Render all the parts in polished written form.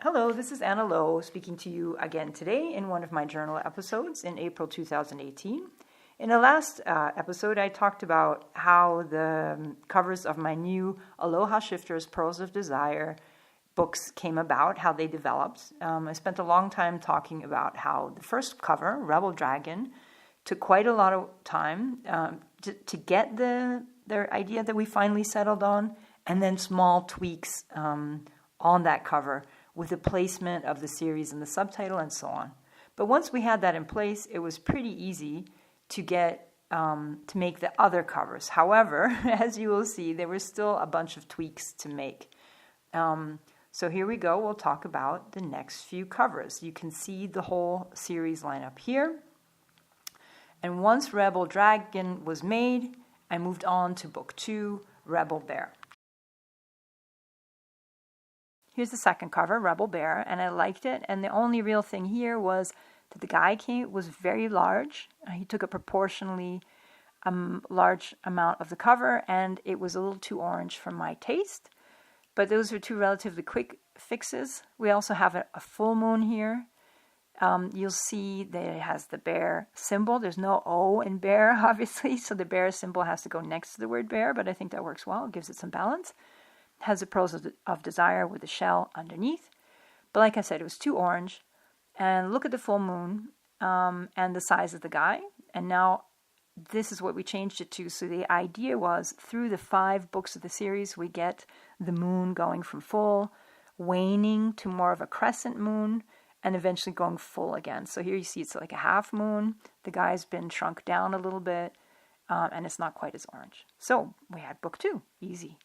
Hello, this is Anna Lowe speaking to you again today in one of my journal episodes in April 2018. In the last episode, I talked about how the covers of my new Aloha Shifters Pearls of Desire books came about, how they developed. I spent a long time talking about how the first cover, Rebel Dragon, took quite a lot of time to get their idea that we finally settled on, and then small tweaks on that cover with the placement of the series and the subtitle and so on. But once we had that in place, it was pretty easy to get to make the other covers. However, as you will see, there were still a bunch of tweaks to make. So here we go. We'll talk about the next few covers. You can see the whole series line up here. And once Rebel Dragon was made, I moved on to book 2, Rebel Bear. Here's the second cover, Rebel Bear, and I liked it. And the only real thing here was that the guy was very large. He took a proportionally large amount of the cover, and it was a little too orange for my taste. But those are two relatively quick fixes. We also have a full moon here. You'll see that it has the bear symbol. There's no O in bear, obviously, so the bear symbol has to go next to the word bear, but I think that works well. It gives it some balance. Has the Pearls of Desire with the shell underneath. But like I said, it was too orange. And look at the full moon and the size of the guy. And now this is what we changed it to. So the idea was through the 5 books of the series, we get the moon going from full, waning to more of a crescent moon, and eventually going full again. So here you see it's like a half moon. The guy's been shrunk down a little bit, and it's not quite as orange. So we had book 2, easy.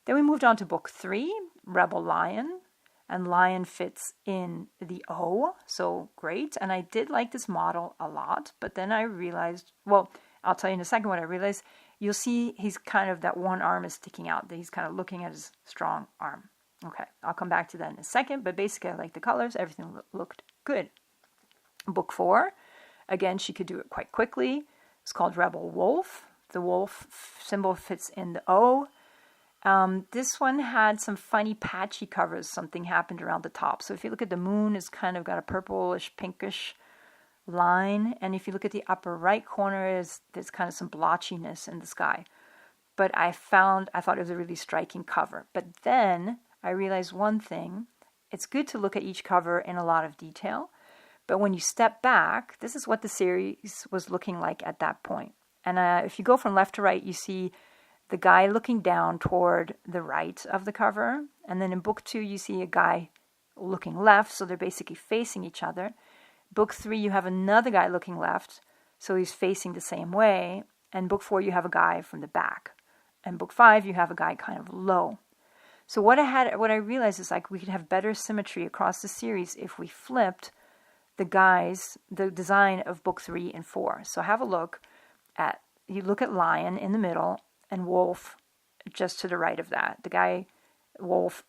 Then we moved on to book 3, Rebel Lion, and lion fits in the O, so great. And I did like this model a lot, but then I realized, well, I'll tell you in a second what I realized. You'll see he's kind of, that one arm is sticking out, that he's kind of looking at his strong arm. Okay, I'll come back to that in a second, but basically I like the colors, everything looked good. Book 4, again, she could do it quite quickly. It's called Rebel Wolf. The wolf symbol fits in the O. This one had some funny patchy covers. Something happened around the top. So if you look at the moon, it's kind of got a purplish, pinkish line. And if you look at the upper right corner, there's kind of some blotchiness in the sky. But I thought it was a really striking cover. But then I realized one thing. It's good to look at each cover in a lot of detail. But when you step back, this is what the series was looking like at that point. And if you go from left to right, you see the guy looking down toward the right of the cover. And then in book 2, you see a guy looking left, so they're basically facing each other. Book 3, you have another guy looking left, so he's facing the same way. And book 4, you have a guy from the back. And book 5, you have a guy kind of low. So what I realized is like we could have better symmetry across the series if we flipped the design of book 3 and 4. So have a look at, you look at lion in the middle, and wolf just to the right of that. The guy, wolf,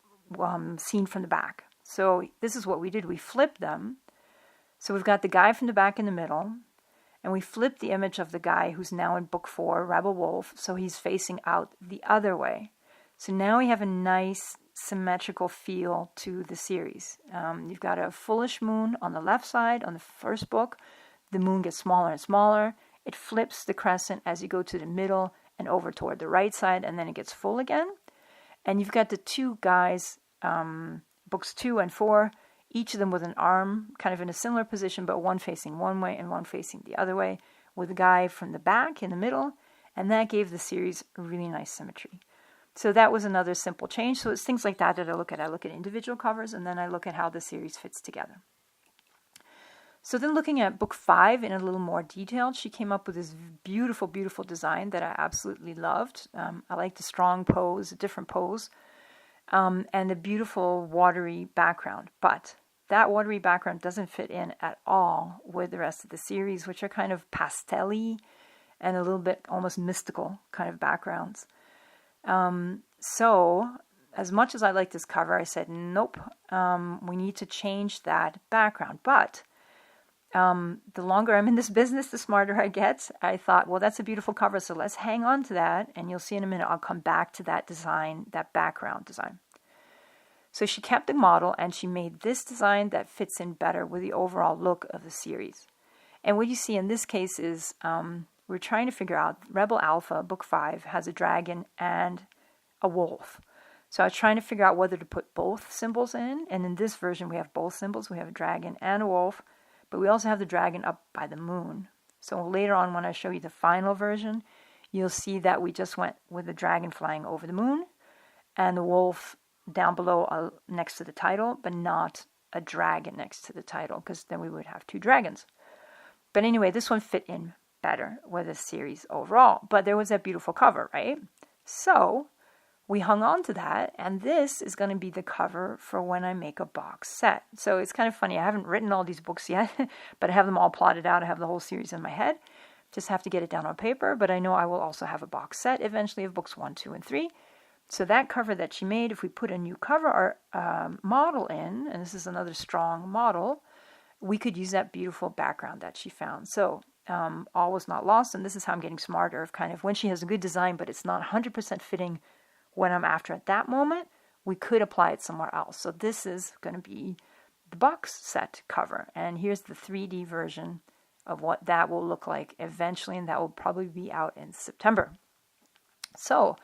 seen from the back. So this is what we did. We flipped them. So we've got the guy from the back in the middle, and we flipped the image of the guy who's now in book 4, Rebel Wolf, so he's facing out the other way. So now we have a nice symmetrical feel to the series. You've got a fullish moon on the left side on the first book. The moon gets smaller and smaller. It flips the crescent as you go to the middle and over toward the right side, and then it gets full again. And you've got the 2 guys, books 2 and 4, each of them with an arm kind of in a similar position, but one facing one way and one facing the other way, with a guy from the back in the middle, and that gave the series a really nice symmetry. So that was another simple change. So it's things like that I look at. I look at individual covers, and then I look at how the series fits together. So then looking at book 5 in a little more detail, she came up with this beautiful, beautiful design that I absolutely loved. I like the strong pose, a different pose, and the beautiful watery background. But that watery background doesn't fit in at all with the rest of the series, which are kind of pastel-y and a little bit almost mystical kind of backgrounds. So as much as I like this cover, I said, nope, we need to change that background. But the longer I'm in this business, the smarter I get. I thought, well, that's a beautiful cover, so let's hang on to that. And you'll see in a minute, I'll come back to that design, that background design. So she kept the model and she made this design that fits in better with the overall look of the series. And what you see in this case is we're trying to figure out Rebel Alpha, book 5, has a dragon and a wolf. So I was trying to figure out whether to put both symbols in. And in this version, we have both symbols. We have a dragon and a wolf, but we also have the dragon up by the moon. So later on, when I show you the final version, you'll see that we just went with the dragon flying over the moon and the wolf down below next to the title, but not a dragon next to the title, because then we would have 2 dragons. But anyway, this one fit in better with the series overall. But there was that beautiful cover, right? So we hung on to that, and this is going to be the cover for when I make a box set. So it's kind of funny. I haven't written all these books yet, but I have them all plotted out. I have the whole series in my head. Just have to get it down on paper, but I know I will also have a box set eventually of books 1, 2, and 3. So that cover that she made, if we put a new cover model in, and this is another strong model, we could use that beautiful background that she found. So all was not lost, and this is how I'm getting smarter of kind of when she has a good design, but it's not 100% fitting what I'm after at that moment, we could apply it somewhere else. So this is going to be the box set cover, and here's the 3D version of what that will look like eventually, and that will probably be out in September. So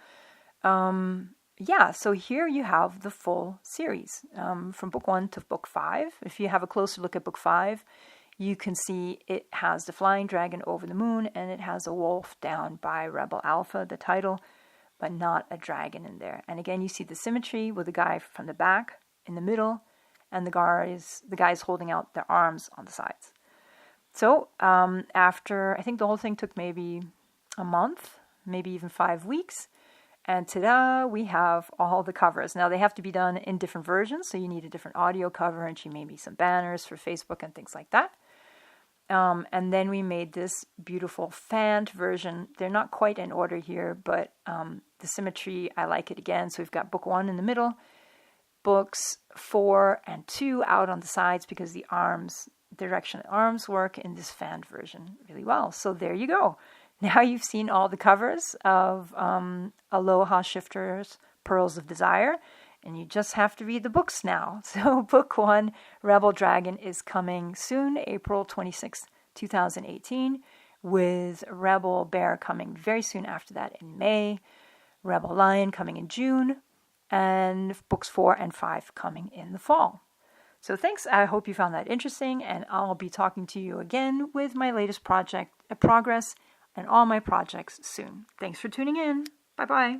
so here you have the full series from book 1 to book 5. If you have a closer look at book 5, you can see it has the flying dragon over the moon, and it has a wolf down by Rebel Alpha, the title, but not a dragon in there. And again, you see the symmetry with the guy from the back in the middle, and the guys holding out their arms on the sides. So after, I think the whole thing took maybe a month, maybe even 5 weeks, and ta-da, we have all the covers. Now, they have to be done in different versions, so you need a different audio cover, and she made me some banners for Facebook and things like that. And then we made this beautiful fanned version. They're not quite in order here, but the symmetry, I like it again. So we've got book 1 in the middle, books 4 and 2 out on the sides, because the direction of the arms work in this fanned version really well. So there you go. Now you've seen all the covers of Aloha Shifters, Pearls of Desire, and you just have to read the books now. So book 1, Rebel Dragon, is coming soon, April 26, 2018, with Rebel Bear coming very soon after that in May, Rebel Lion coming in June, and books 4 and 5 coming in the fall. So thanks. I hope you found that interesting, and I'll be talking to you again with my latest progress and all my projects soon. Thanks for tuning in. Bye-bye.